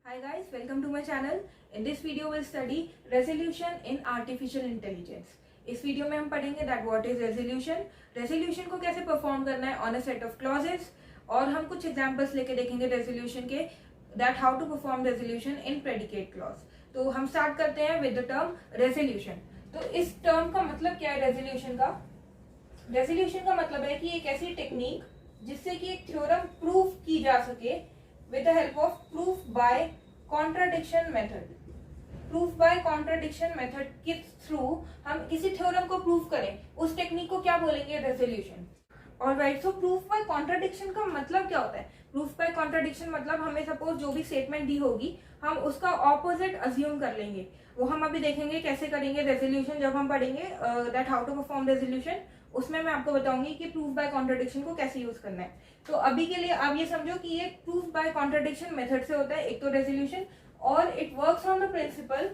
Hi guys, welcome to my channel. In this video we'll study resolution in artificial intelligence. इस video में हम पढ़ेंगे that what is resolution, resolution को कैसे perform करना है on a set of clauses और हम कुछ एग्जांपल्स लेके देखेंगे resolution के that how to perform resolution in predicate clause. तो हम स्टार्ट करते हैं with the term resolution. तो इस टर्म का मतलब क्या है resolution का? resolution का मतलब है कि एक ऐसी टेक्निक जिससे कि एक थ्योरम प्रूव की जा सके with the help of proof by contradiction method. Proof by contradiction method के थ्रू हम किसी थ्योरम को प्रूव करें, उस टेक्निक को क्या बोलेंगे? Resolution. Alright, so proof by contradiction का मतलब क्या होता है? प्रूफ बाय कॉन्ट्राडिक्शन मतलब हमें सपोज जो भी स्टेटमेंट दी होगी हम उसका ऑपोजिट अज्यूम कर लेंगे. वो हम अभी देखेंगे कैसे करेंगे रेजोल्यूशन जब हम पढ़ेंगे that how to perform resolution. उसमें मैं आपको बताऊंगी कि प्रूफ बाय कॉन्ट्राडिक्शन को कैसे यूज करना है. तो अभी के लिए आप ये समझो कि ये प्रूफ बाय कॉन्ट्राडिक्शन मेथड से होता है एक तो रेजोल्यूशन, और it works on the principle.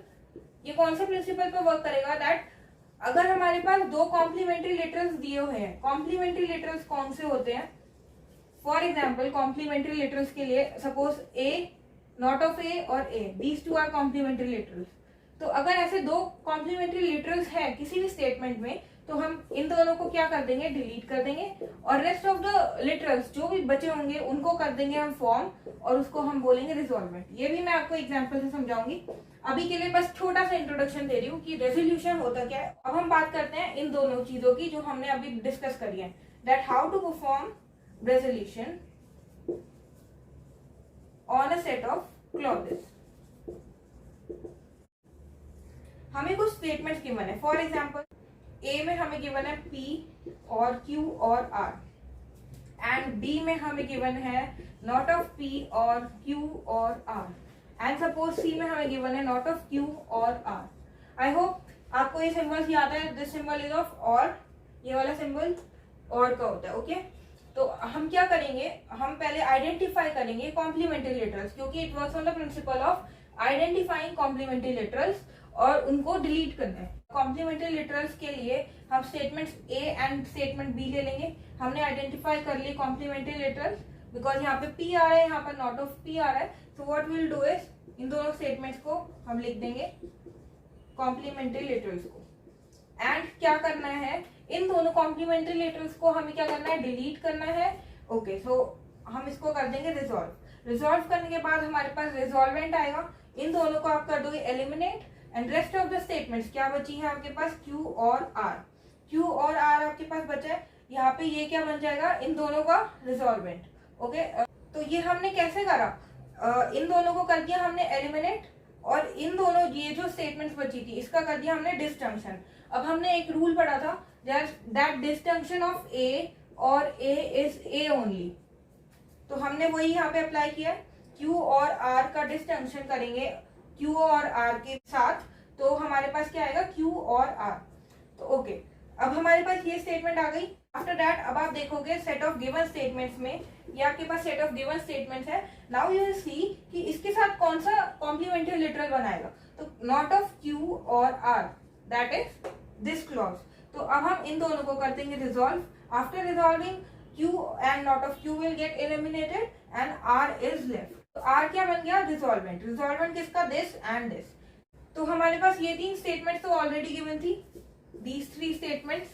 ये कौन से प्रिंसिपल पे वर्क करेगा? दैट अगर हमारे पास दो कॉम्प्लीमेंट्री लिटरल्स दिए हुए हैं, कॉम्प्लीमेंट्री लिटरल्स कौन से होते हैं? फॉर एग्जाम्पल कॉम्प्लीमेंट्री लिटरल्स के लिए suppose A, not of A और A, these two are complementary literals. तो अगर ऐसे दो कॉम्प्लीमेंट्री लिटरल्स हैं किसी भी स्टेटमेंट में तो हम इन दोनों को क्या कर देंगे? डिलीट कर देंगे, और रेस्ट ऑफ द लिटरल्स जो भी बचे होंगे उनको कर देंगे हम फॉर्म, और उसको हम बोलेंगे रिजॉल्वेंट. ये भी मैं आपको एग्जांपल से समझाऊंगी. अभी के लिए बस छोटा सा इंट्रोडक्शन दे रही हूँ कि रेजोल्यूशन होता क्या है. अब हम बात करते हैं इन दोनों चीजों की जो हमने अभी डिस्कस करी है, that how to perform resolution on a set of clauses. हमें कुछ स्टेटमेंट्स गिवन है. फॉर एग्जाम्पल ए में हमें गिवन है P और Q और R, एंड B में हमें गिवन है नॉट ऑफ P और Q और R, एंड सपोज C में हमें गिवन है नॉट ऑफ Q और R. आई होप आपको ये सिंबल्स याद है. दिस सिंबल इज ऑफ और, ये वाला सिंबल और का होता है. ओके, तो हम क्या करेंगे? हम पहले आइडेंटिफाई करेंगे कॉम्प्लीमेंट्री लिटरल्स, क्योंकि it works on the principle of identifying complementary literals, और उनको डिलीट करना है. कॉम्प्लीमेंट्री लिटरल्स के लिए हम statements A and statement B ले लेंगे. हमने आइडेंटिफाई कर ली कॉम्प्लीमेंट्री लिटरल्स बिकॉज यहाँ पे पी आ रहा है, यहाँ पर नॉट ऑफ पी आ रहा है. So what will do is in दोनों स्टेटमेंट्स को हम लिख देंगे कॉम्प्लीमेंट्री लिटरल्स को. एंड क्या करना है? इन दोनों कॉम्प्लीमेंट्री लिटरल्स को हमें क्या करना है? डिलीट करना है. ओके, सो हम इसको कर देंगे रिजॉल्व. रिजॉल्व करने के बाद हमारे पास रिजॉल्वेंट आएगा. इन दोनों को आप कर दोगे eliminate, and rest of the statements क्या बची है आपके पास? Q और R. Q और R आपके पास बचा है. यहाँ पे ये क्या बन जाएगा? इन दोनों का रिजॉल्वेंट. ओके, तो ये हमने कैसे करा? इन दोनों को कर दिया हमने एलिमिनेट, और इन दोनों ये जो स्टेटमेंट्स बची थी इसका कर दिया हमने डिस्जंक्शन. अब हमने एक रूल पढ़ा था दैट डिस्जंक्शन ऑफ A और A इज A ओनली. तो हमने वही यहाँ पे अप्लाई किया. Q और R का डिस्जंक्शन करेंगे Q और R के साथ, तो हमारे पास क्या आएगा? Q और R. तो ओके, अब हमारे पास ये स्टेटमेंट आ गई. आफ्टर दैट अब आप देखोगे सेट ऑफ गिवन स्टेटमेंट्स में, ये आपके पास सेट ऑफ गिवन स्टेटमेंट्स है. नाउ यू विल सी कि इसके साथ कौन सा कॉम्प्लीमेंट्री लिटरल बनाएगा. तो नॉट ऑफ Q और R, that is this clause. तो अब हम इन दोनों को कर देंगे resolve. After resolving Q and not of Q will get eliminated and R is left. तो R क्या बन गया? रिजॉल्वेंट. रिजॉल्वेंट किसका? This and this. तो हमारे पास ये तीन स्टेटमेंट्स तो ऑलरेडी गिवन थी, these three statements.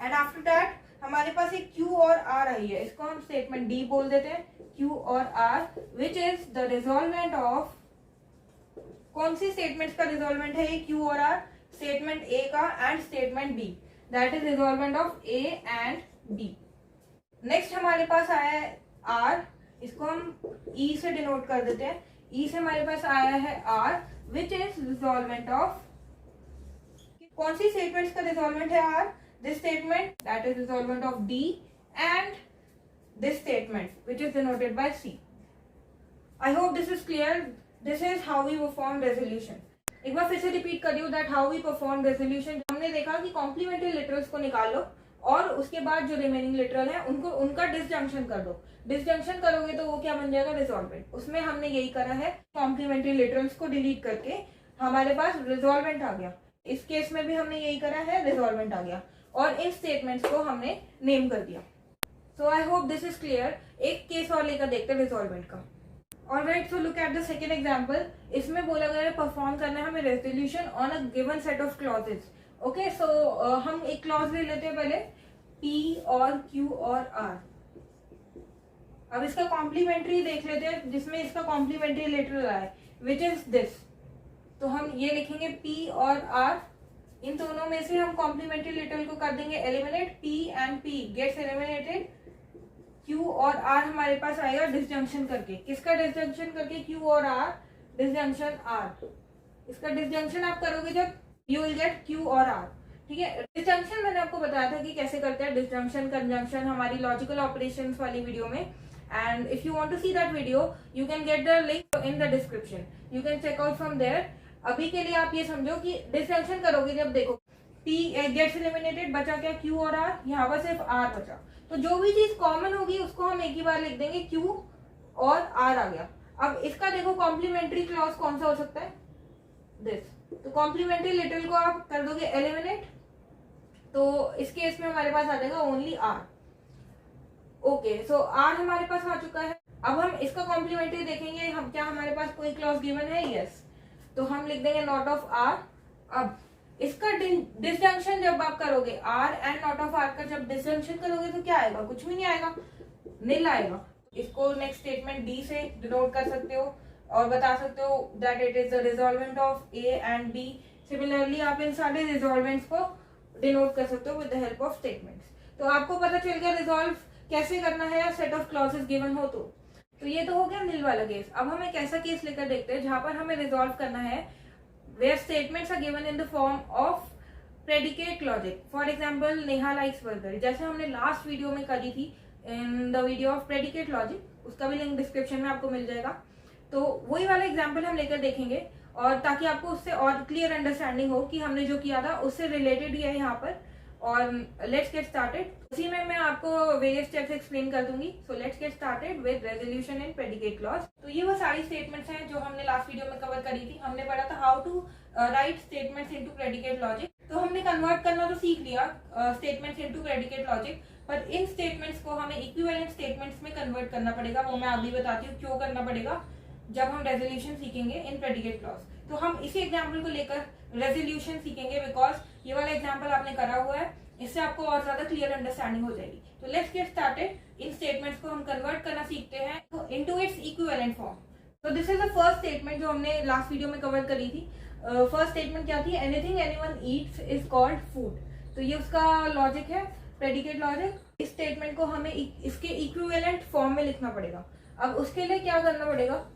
And after that हमारे पास एक Q और R आई है. इसको हम स्टेटमेंट D बोल देते हैं. Q और R which is the resolvent of, कौन सी स्टेटमेंट्स का रिजॉल्वेंट है ये? Q और R. स्टेटमेंट A का and statement B, that is resolvent of A and B. Next हमारे पास आया है R. इसको हम E से डिनोट कर देते हैं. E से हमारे पास आया है R which is resolvent of, कौन सी स्टेटमेंट्स का रिजॉल्वेंट है R? This statement, that is resolvent of D, and this statement which is denoted by C. I hope this is clear. This is how we perform resolution. एक बार फिर से repeat कर रही हूँ that how we perform resolution. हमने देखा कि कॉम्प्लीमेंट्री लिटरल्स को निकाल लो और उसके बाद जो रिमेनिंग लिटरल है उनको उनका डिसजंक्शन कर दो. डिसजंक्शन करोगे तो वो क्या बन जाएगा? रिजॉल्वेंट. उसमें हमने यही करा है, कॉम्प्लीमेंट्री लिटरल्स को डिलीट करके हमारे पास रिजॉल्वेंट आ गया. इस केस में भी हमने यही करा है, रिजॉल्वेंट आ गया, और इन स्टेटमेंट्स को हमने नेम कर दिया. So I hope this is clear. एक केस और लेकर देखते हैं रिजॉल्वेंट का. Alright, so look at the second example. इसमें बोला गया है परफॉर्म करना है हमें resolution on a given set of clauses. Okay, so हम एक क्लॉज ले लेते हैं पहले, P और Q और R. अब इसका कॉम्प्लीमेंट्री देख लेते हैं, जिसमें इसका कॉम्प्लीमेंट्री लेटर रहा है, विच इज दिस. तो हम ये लिखेंगे P और R. इन दोनों में से हम कॉम्प्लीमेंट्री लेटर को कर देंगे eliminate. P and P gets eliminated. Q और R हमारे पास आएगा डिसजंक्शन करके. किसका डिसजंक्शन करके? Q और R डिसजंक्शन R. इसका डिसजंक्शन आप करोगे जब यू विल गेट Q और R. ठीक है, डिसजंक्शन मैंने आपको बताया था कि कैसे करते हैं डिसजंक्शन कंजंक्शन हमारी लॉजिकल ऑपरेशंस वाली वीडियो में. And if you want to see that video you can get the link in the description. You can check out from there. अभी के लिए आप ये समझो कि डिसजंक्शन करोगे जब, देखो P गेट्स एलिमिनेटेड, बचा क्या? Q और R. यहाँ पर सिर्फ R बचा. तो जो भी चीज कॉमन होगी उसको हम एक ही बार लिख देंगे, Q और R आ गया. अब इसका देखो कॉम्प्लीमेंट्री क्लॉज कौन सा हो सकता है? दिस. तो कॉम्प्लीमेंट्री लिटिल को आप कर दोगे एलिमिनेट, तो इस केस में हमारे पास आ जाएगा ओनली R. ओके, सो R हमारे पास आ चुका है. अब हम इसका कॉम्प्लीमेंट्री देखेंगे, हम क्या हमारे पास कोई क्लॉज गिवन है? यस. तो हम लिख देंगे नॉट ऑफ R. अब इसका डिसजंक्शन जब आप करोगे, R and not of R का जब डिसजंक्शन करोगे तो क्या आएगा? कुछ भी नहीं आएगा, नील आएगा. इसको नेक्स्ट स्टेटमेंट D से डिनोट कर सकते हो और बता सकते हो that it is the resolvent of A and B. Similarly आप इन सारे रिजॉल्वेंट्स को डिनोट कर सकते हो with the help of statements. तो आपको पता चल गया रिजॉल्व कैसे करना है या सेट ऑफ क्लॉजेस गिवन हो तो ये तो हो गया नील वाला केस. अब हम एक ऐसा केस लेकर देखते हैं जहां पर हमें रिजॉल्व करना है where statements are given in the form of predicate logic. For example, Neha likes burger. जैसे हमने लास्ट वीडियो में करी थी in the video of predicate logic, उसका भी लिंक डिस्क्रिप्शन में आपको मिल जाएगा. तो वही वाला एग्जाम्पल हम लेकर देखेंगे और ताकि आपको उससे और क्लियर अंडरस्टैंडिंग हो कि हमने जो किया था उससे रिलेटेड ही है यहाँ पर. और लेट्स गेट स्टार्टेड. उसी में मैं आपको वेरियस स्टेप्स एक्सप्लेन कर दूंगी. So let's get started with resolution in predicate clause. तो ये वो सारी स्टेटमेंट्स हैं जो हमने लास्ट वीडियो में कवर करी थी. हमने पढ़ा था how to write statements into predicate logic. तो हमने कन्वर्ट करना तो सीख लिया स्टेटमेंट्स इनटू प्रेडिकेट लॉजिक, पर इन स्टेटमेंट्स को हमें इक्विवेलेंट स्टेटमेंट्स में कन्वर्ट करना पड़ेगा. वो मैं अभी बताती हूँ क्यों करना पड़ेगा जब हम रेजोल्यूशन सीखेंगे इन प्रेडिकेट क्लॉज. तो हम इसी एग्जाम्पल को लेकर रेजोल्यूशन सीखेंगे बिकॉज ये वाला एग्जाम्पल आपने करा हुआ है. इससे आपको और ज्यादा क्लियर अंडरस्टैंडिंग हो जाएगी. तो let's get started. In statements को हम कन्वर्ट करना सीखते हैं इनटू इट्स इक्विवेलेंट फॉर्म. तो this is the first statement जो हमने लास्ट वीडियो में कवर करी थी. फर्स्ट स्टेटमेंट क्या थी? Anything anyone eats is called food. तो ये उसका लॉजिक है, प्रेडिकेट लॉजिक. इस स्टेटमेंट को हमें इसके इक्विवेलेंट फॉर्म में लिखना पड़ेगा. अब उसके लिए क्या करना पड़ेगा?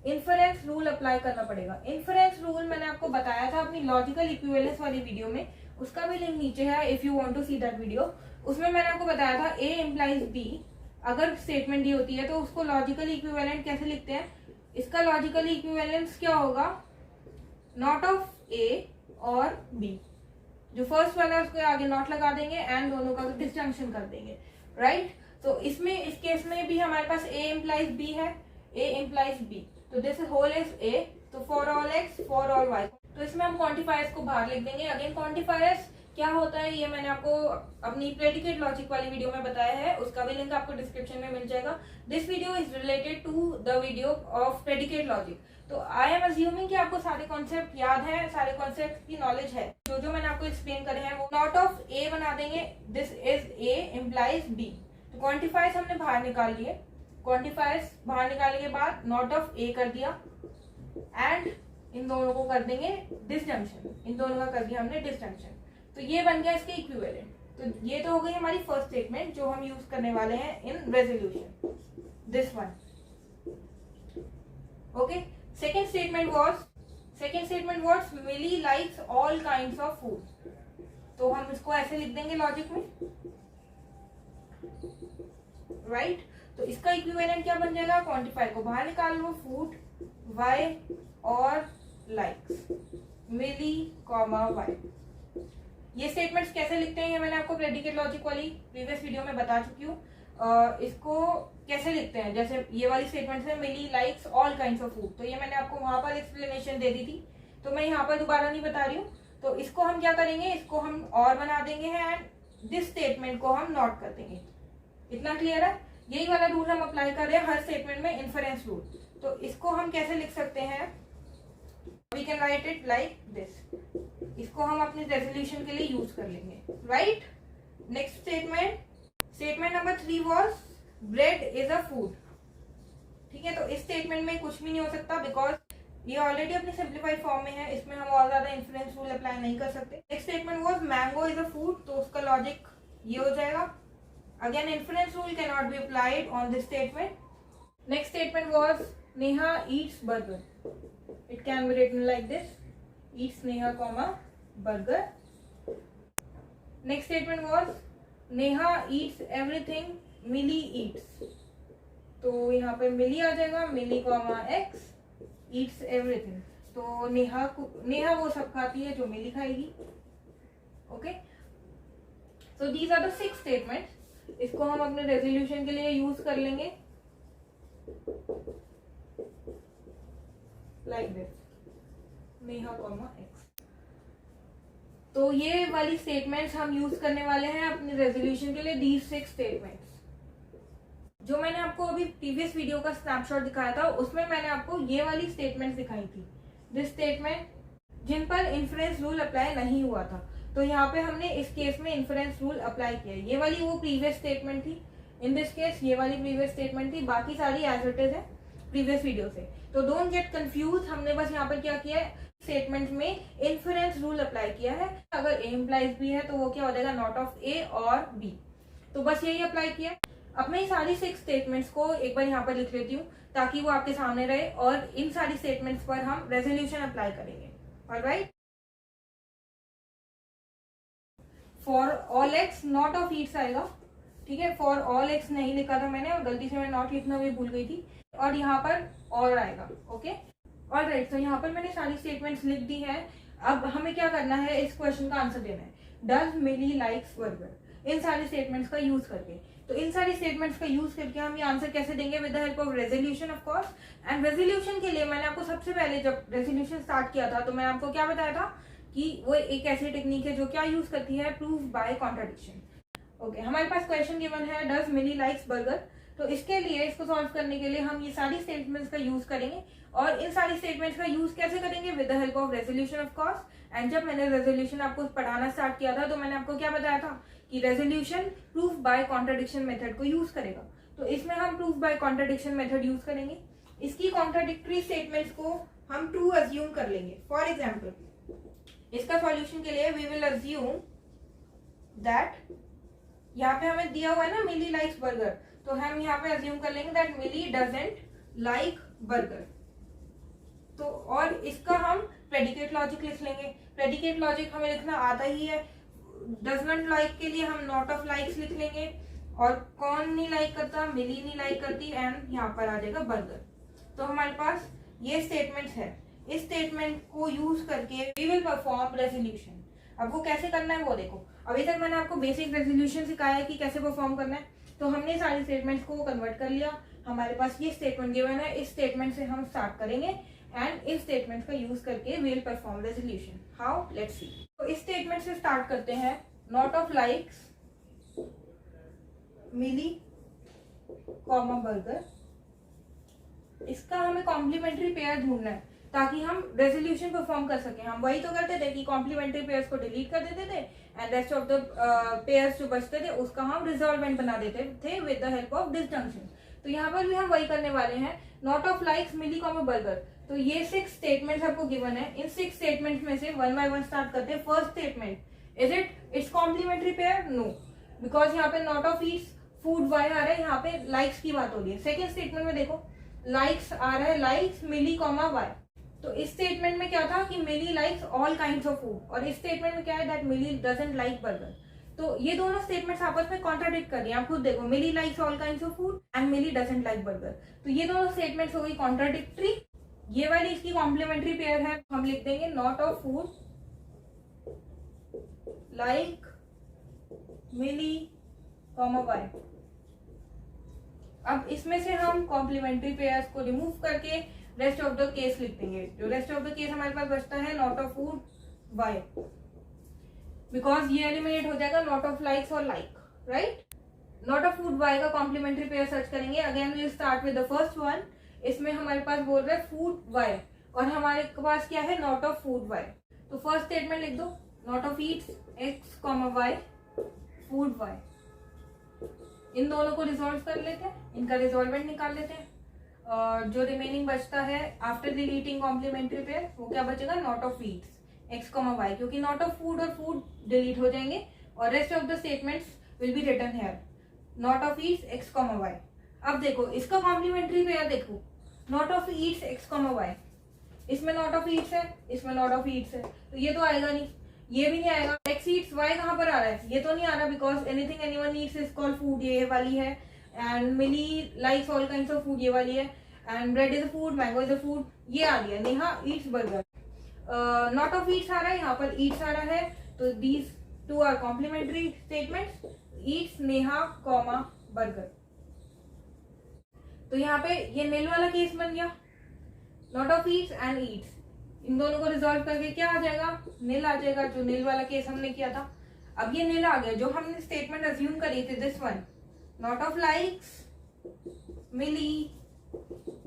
इन्फरेंस रूल अप्लाई करना पड़ेगा. इन्फरेंस रूल मैंने आपको बताया था अपनी लॉजिकल इक्विवेलेंस वाली वीडियो में, उसका भी लिंक नीचे है if you want to see that video. उसमें मैंने आपको बताया था A इम्प्लाइज B. अगर स्टेटमेंट दी होती है तो उसको लॉजिकल इक्विवेलेंट कैसे लिखते हैं? इसका लॉजिकल इक्विवेलेंस क्या होगा? नॉट ऑफ A और B. जो फर्स्ट वाला है उसको आगे नॉट लगा देंगे एंड दोनों का डिस्जंक्शन कर देंगे. राइट. तो इसमें इस केस में भी हमारे पास A इम्प्लाइज B है. A implies B. तो दिस होल इज A. तो for all X for all Y. तो इसमें हम क्वांटिफायर्स को बाहर लिख देंगे. अगेन क्वांटिफायर्स क्या होता है ये मैंने आपको अपनी प्रेडिकेट लॉजिक वाली वीडियो में बताया है, उसका भी लिंक आपको डिस्क्रिप्शन में मिल जाएगा. This video is related to the video of predicate logic. तो आई एम अज्यूमिंग कि आपको सारे कॉन्सेप्ट याद है, सारे कॉन्सेप्ट की नॉलेज है. जो मैंने आपको एक्सप्लेन करे हैं वो नॉट ऑफ A बना देंगे. This is A implies B. तो क्वांटिफायर्स हमने बाहर निकाल लिए. क्वांटिफायर्स बाहर निकालने के बाद नॉट ऑफ A कर दिया एंड इन दोनों को कर देंगे डिसजंक्शन. इन दोनों का कर दिया हमने डिसजंक्शन. तो ये बन गया इसके इक्विवेलेंट. तो ये तो हो गई हमारी फर्स्ट स्टेटमेंट जो हम यूज करने वाले हैं in resolution. This one. Okay. Second statement was Millie likes all kinds of food. तो हम इसको ऐसे लिख देंगे लॉजिक में. राइट. तो इसका इक्विवेलेंट क्या बन जाएगा? क्वांटिफायर को बाहर निकाल लो. फूड y और लाइक्स मिली कॉमा y. ये स्टेटमेंट्स कैसे लिखते हैं ये मैंने आपको प्रेडिकेट लॉजिक वाली प्रीवियस वीडियो में बता चुकी हूँ. इसको कैसे लिखते हैं, जैसे ये वाली स्टेटमेंट्स है Millie likes all kinds of food. तो ये मैंने आपको वहां पर एक्सप्लेनेशन दे दी थी, तो मैं यहाँ पर दोबारा नहीं बता रही हूँ. तो इसको हम क्या करेंगे? इसको हम और बना देंगे एंड दिस स्टेटमेंट को हम नॉट कर देंगे. इतना क्लियर है? यही वाला रूल हम अप्लाई कर रहे हैं हर स्टेटमेंट में, इन्फरेंस रूल. तो इसको हम कैसे लिख सकते हैं, we can write it like this. इसको हम अपने रेजोल्यूशन के लिए यूज कर लेंगे, right. Next statement number 3 was bread is a food. ठीक है, तो इस स्टेटमेंट में कुछ भी नहीं हो सकता बिकॉज ये ऑलरेडी अपनी सिंप्लीफाइड फॉर्म में है, इसमें हम और ज्यादा इन्फ्लुएंस रूल अप्लाई नहीं कर सकते। Next statement was mango is a food, तो उसका लॉजिक ये हो जाएगा, again influence rule can not be applied on this statement. Next statement was Neha eats burger, it can be written like this, eats Neha comma burger. Next statement was Neha eats everything Mili eats, तो यहाँ पे मिली आ जाएगा, Mili comma X eats everything, तो नेहा वो सब खाती है जो मिली खाएगी। Okay, so these are the 6 statements. इसको हम अपने रेजोल्यूशन के लिए यूज कर लेंगे like this, Neha comma X. तो ये वाली स्टेटमेंट्स हम यूज करने वाले हैं अपने रेजोल्यूशन के लिए, दीज 6 स्टेटमेंट्स। जो मैंने आपको अभी प्रीवियस वीडियो का स्नैपशॉट दिखाया था उसमें मैंने आपको ये वाली स्टेटमेंट्स दिखाई थी, दिस स्टेटमेंट जिन पर इन्फ्लुएंस रूल अप्लाई नहीं हुआ था। तो यहाँ पे हमने इस केस में इन्फ्लुएंस रूल अप्लाई किया। ये वाली वो प्रीवियस स्टेटमेंट थी, इन दिस केस ये वाली प्रीवियस स्टेटमेंट थी, बाकी सारी एज इट इज है प्रीवियस वीडियो से। तो डोंट गेट कंफ्यूज, हमने बस यहाँ पर क्या किया है, स्टेटमेंट में इन्फ्लुएंस रूल अप्लाई किया है। अगर ए इम्प्लाइज बी है तो वो क्या हो जाएगा, नॉट ऑफ ए और बी, तो बस यही अप्लाई किया है। अब मैं सारी 6 स्टेटमेंट्स को एक बार यहाँ पर लिख लेती हूँ ताकि वो आपके सामने रहे, और इन सारी स्टेटमेंट्स पर हम रेजोल्यूशन अप्लाई करेंगे। Alright, for all x not of Yeats आएगा, ठीक है, फॉर ऑल एक्स नहीं लिखा था मैंने और गलती से मैं नॉट लिखना भी भूल गई थी, और यहाँ पर और आएगा। ओके, ऑलराइट, तो यहाँ पर मैंने सारी स्टेटमेंट्स लिख दी है। अब हमें क्या करना है, इस क्वेश्चन का आंसर देना है, डज मिली लाइक्स बर्गर, इन सारी स्टेटमेंट्स का यूज करके। तो इन सारी स्टेटमेंट्स का यूज करके हम ये आंसर कैसे देंगे, with the help of resolution of course. And resolution के लिए मैंने आपको सबसे पहले जब रेजोल्यूशन स्टार्ट किया था तो मैंने आपको क्या बताया था कि वो एक ऐसी टेक्निक है जो क्या यूज करती है, प्रूफ बाय कॉन्ट्राडिक्शन। ओके, हमारे पास क्वेश्चन गिवन है डज मिली लाइक्स बर्गर, तो इसके लिए इसको सॉल्व करने के लिए हम ये सारी स्टेटमेंट्स का यूज करेंगे। और इन सारी स्टेटमेंट्स का यूज कैसे करेंगे, with the help of resolution of course. And जब मैंने रेजोल्यूशन आपको पढ़ाना स्टार्ट किया था तो मैंने आपको क्या बताया था कि resolution proof by contradiction method को यूज करेगा। तो इसमें हम proof by contradiction method use करेंगे। इसकी कॉन्ट्राडिक्टरी स्टेटमेंट्स को हम ट्रू अज्यूम कर लेंगे। फॉर एग्जाम्पल, इसका सॉल्यूशन के लिए वी विल अज्यूम दैट, यहाँ पे हमें दिया हुआ है ना मिली लाइक्स बर्गर, तो हम यहाँ पे अज्यूम कर लेंगे that milli doesn't like burger. तो और इसका हम प्रेडिकेट लॉजिक लिख लेंगे। प्रेडिकेट लॉजिक हमें लिखना आता ही है। डज नॉट लाइक के लिए हम नॉट ऑफ लाइक्स लिख लेंगे, और कौन नहीं लाइक करता, मिली नहीं लाइक करती, एंड यहाँ पर आ जाएगा बर्गर। तो हमारे पास ये स्टेटमेंट है, इस स्टेटमेंट को यूज करके वी विल परफॉर्म रेजोल्यूशन। अब वो कैसे करना है वो देखो, अभी तक मैंने आपको बेसिक रेजोल्यूशन सिखाया है कि कैसे परफॉर्म करना है। तो हमने सारी स्टेटमेंट्स को कन्वर्ट कर लिया, हमारे पास ये स्टेटमेंट गिवन है, इस स्टेटमेंट से हम स्टार्ट करेंगे एंड इस स्टेटमेंट का यूज करके we will perform resolution. How, let's see. तो इस स्टेटमेंट से स्टार्ट करते हैं, not of likes Mili comma burger. इसका हमें कॉम्प्लीमेंट्री पेयर ढूंढना है ताकि हम रेजोल्यूशन परफॉर्म कर सकें। हम वही तो करते थे कि कॉम्प्लीमेंट्री पेयर्स को डिलीट कर देते थे and rest of the pairs जो बचते थे उसका हम रिजॉल्वेंट बना देते थे with the help of disjunction. तो यहाँ पर भी हम वही करने वाले हैं, not of likes Mili comma burger. तो ये 6 स्टेटमेंट्स आपको गिवन है, इन 6 स्टेटमेंट्स में से वन बाय वन स्टार्ट करते हैं। First statement, is its complementary pair? No, because यहाँ पे not of eats food Y आ रहा है, यहाँ पे लाइक्स की बात हो रही है। सेकेंड स्टेटमेंट में देखो लाइक्स आ रहा है, लाइक्स मिली कॉमा वाई। तो इस स्टेटमेंट में क्या था कि Millie likes all kinds of food, और इस स्टेटमेंट में क्या है that milli doesn't like burger. तो ये दोनों स्टेटमेंट्स आपस में कॉन्ट्राडिक्ट कर रही हैं। आप खुद देखो, Millie likes all kinds of food and Millie doesn't like burger. तो ये दोनों स्टेटमेंट्स हो गई कॉन्ट्राडिक्टरी। ये वाली इसकी कॉम्प्लीमेंट्री पेयर है, हम लिख देंगे not of food like Mili comma Y. अब इसमें से हम कॉम्प्लीमेंट्री पेयर्स को रिमूव करके रेस्ट ऑफ द केस लिख देंगे। जो रेस्ट ऑफ द केस हमारे पास बचता है not of food Y, because ये एलिमिनेट हो जाएगा नॉट ऑफ लाइक्स और like, right. Not of food Y का कॉम्प्लीमेंट्री पेयर सर्च करेंगे। Again we start with the first one, इसमें हमारे पास बोल रहा है फूड वाई और हमारे पास क्या है, नॉट ऑफ फूड वाई। तो फर्स्ट स्टेटमेंट लिख दो, not of eats X comma Y food Y. इन दोनों को रिजॉल्व कर लेते हैं, इनका रिजॉल्वेंट निकाल लेते हैं। और जो रिमेनिंग बचता है आफ्टर डिलीटिंग कॉम्प्लीमेंट्री पेयर वो क्या बचेगा, not of eats X comma Y, क्योंकि नॉट ऑफ फूड और फूड डिलीट हो जाएंगे और rest of the statements will be written here, not of eats X comma Y. अब देखो इसका कॉम्प्लीमेंट्री पेयर देखो, not of eats X comma Y, इसमें नॉट ऑफ ईट्स है, इसमें नॉट ऑफ ईट्स है, तो ये तो आएगा नहीं, ये भी नहीं आएगा। एक्स ईट्स वाई कहाँ पर आ रहा है, ये तो नहीं आ रहा, because anything anyone eats is called food, ये वाली है। And Millie likes all kinds of food, ये वाली है। And bread is a food, mango is a food, ये आ रही है। Neha eats burger, not of eats आ रहा है, यहाँ पर ईट्स आ रहा है, तो these two are complementary statements, eats Neha comma burger. तो यहाँ पे ये नील वाला केस बन गया, not of eats and eats, इन दोनों को रिजॉल्व करके क्या आ जाएगा, नील आ जाएगा, जो नील वाला केस हमने किया था। अब ये नील आ गया, जो हमने स्टेटमेंट अज्यूम करी थी, this one, not of likes Mili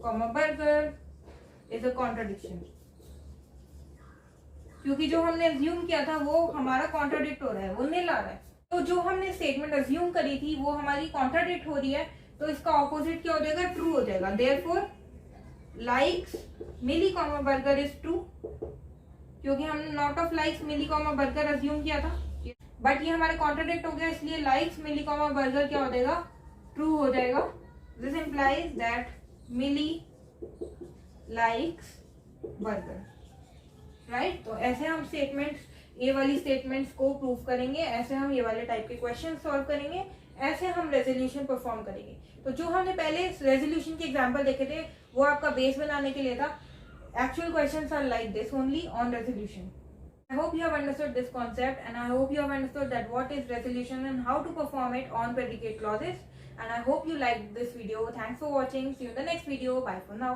comma burger is a contradiction, क्योंकि जो हमने अज्यूम किया था वो हमारा कॉन्ट्राडिक्ट हो रहा है, वो नील आ रहा है। तो जो हमने स्टेटमेंट अज्यूम करी थी वो हमारी कॉन्ट्राडिक्ट हो रही है, तो इसका ऑपोजिट क्या हो जाएगा, ट्रू हो जाएगा। Therefore likes Mili comma burger is true, क्योंकि हमने not of likes Mili comma burger assume किया था, बट ये हमारे कॉन्ट्राडिक्ट हो गया, इसलिए लाइक्स मिली कॉमा बर्गर क्या हो जाएगा, ट्रू हो जाएगा। This implies that Mili likes burger, right. तो ऐसे हम स्टेटमेंट्स, ये वाली स्टेटमेंट्स को प्रूव करेंगे, ऐसे हम ये वाले टाइप के क्वेश्चन सॉल्व करेंगे, ऐसे हम रेजोल्यूशन परफॉर्म करेंगे। तो जो हमने पहले रेजोल्यूशन के एग्जांपल देखे थे वो आपका बेस बनाने के लिए था। Actual questions are like this only on resolution. I hope you have understood this concept, and I hope you have understood that what is resolution and how to perform it on predicate clauses. And I hope you liked this video. Thanks for watching. See you in the next video. Bye for now.